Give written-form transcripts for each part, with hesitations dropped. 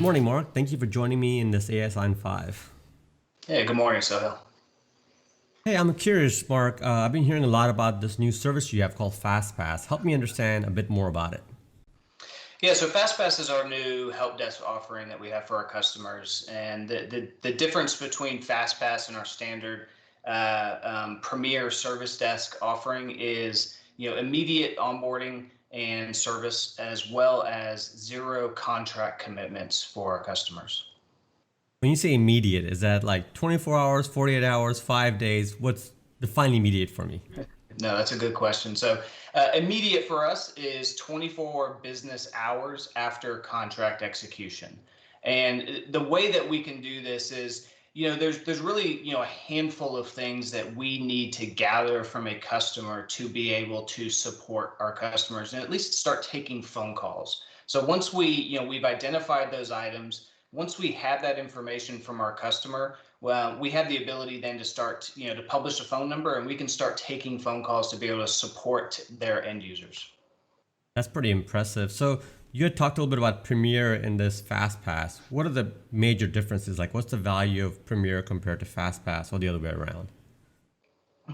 Morning, Mark. Thank you for joining me in this ASI 5. Hey, good morning, Sohail. Hey, I'm curious, Mark. I've been hearing a lot about this new service you have called FastPass. Help me understand a bit more about it. Yeah, so FastPass is our new help desk offering that we have for our customers. And the difference between FastPass and our standard Premier Service Desk offering is, immediate onboarding and service, as well as zero contract commitments for our customers. When you say immediate, is that like 24 hours, 48 hours, 5 days? What's define immediate for me? No, that's a good question. So, immediate for us is 24 business hours after contract execution. And the way that we can do this is, there's really, a handful of things that we need to gather from a customer to be able to support our customers and at least start taking phone calls. So once we've identified those items, once we have that information from our customer, well, we have the ability then to start, to publish a phone number, and we can start taking phone calls to be able to support their end users. That's pretty impressive. So you had talked a little bit about Premiere in this FastPass. What are the major differences? Like, what's the value of Premiere compared to FastPass, or the other way around?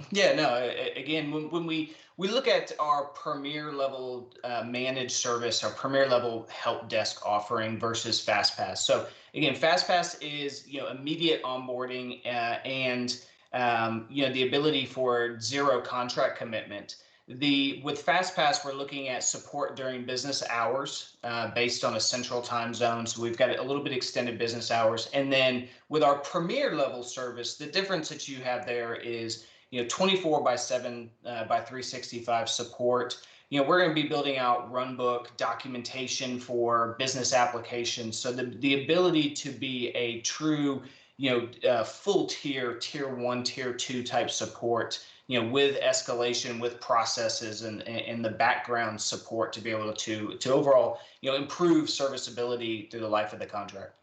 Yeah, no, again, when we look at our premier level managed service, our premier level help desk offering versus FastPass. So again, FastPass is, immediate onboarding and the ability for zero contract commitment. With FastPass, we're looking at support during business hours based on a central time zone. So we've got a little bit extended business hours. And then with our premier level service, the difference that you have there is 24 by 7 by 365 support. We're going to be building out runbook documentation for business applications. So the ability to be a true, full tier one, tier two type support, with escalation, with processes and the background support to be able to overall, improve serviceability through the life of the contract.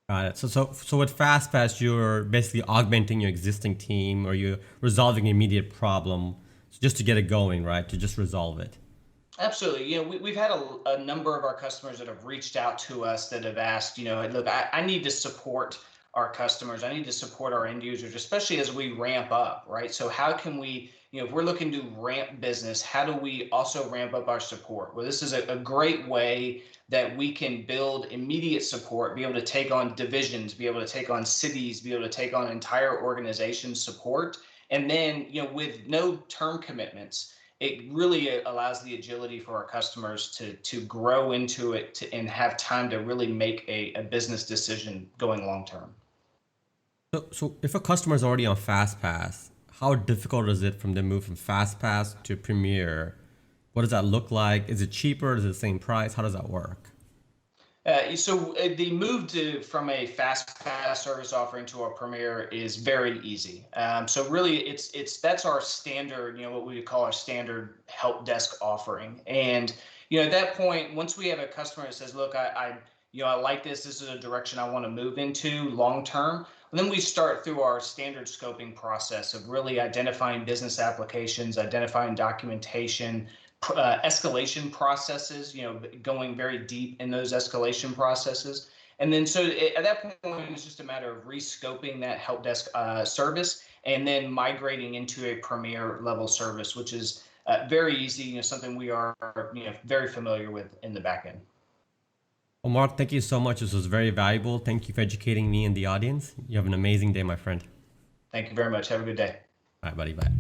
Got it. So with FastPass, you're basically augmenting your existing team, or you're resolving an immediate problem, just to get it going, right? To just resolve it. Absolutely. We've had a number of our customers that have reached out to us that have asked, look, I need to support our customers. I need to support our end users, especially as we ramp up, right? So how can we, if we're looking to ramp business, how do we also ramp up our support? Well, this is a great way that we can build immediate support, be able to take on divisions, be able to take on cities, be able to take on entire organization support. And then, with no term commitments, it really allows the agility for our customers to grow into it and have time to really make a business decision going long term. So if a customer is already on FastPass, how difficult is it from them move from FastPass to Premiere? What does that look like? Is it cheaper? Is it the same price? How does that work? The move from a fast pass service offering to our Premier is very easy. So really, that's our standard, what we would call our standard help desk offering. And at that point, once we have a customer that says, "Look, I like this. This is a direction I want to move into long term." And then we start through our standard scoping process of really identifying business applications, identifying documentation, escalation processes, going very deep in those escalation processes. And then so at that point, it's just a matter of rescoping that help desk service and then migrating into a premier level service, which is very easy, something we are very familiar with in the back end. Well, Mark, thank you so much. This was very valuable. Thank you for educating me and the audience. You have an amazing day, my friend. Thank you very much. Have a good day. All right, buddy. Bye.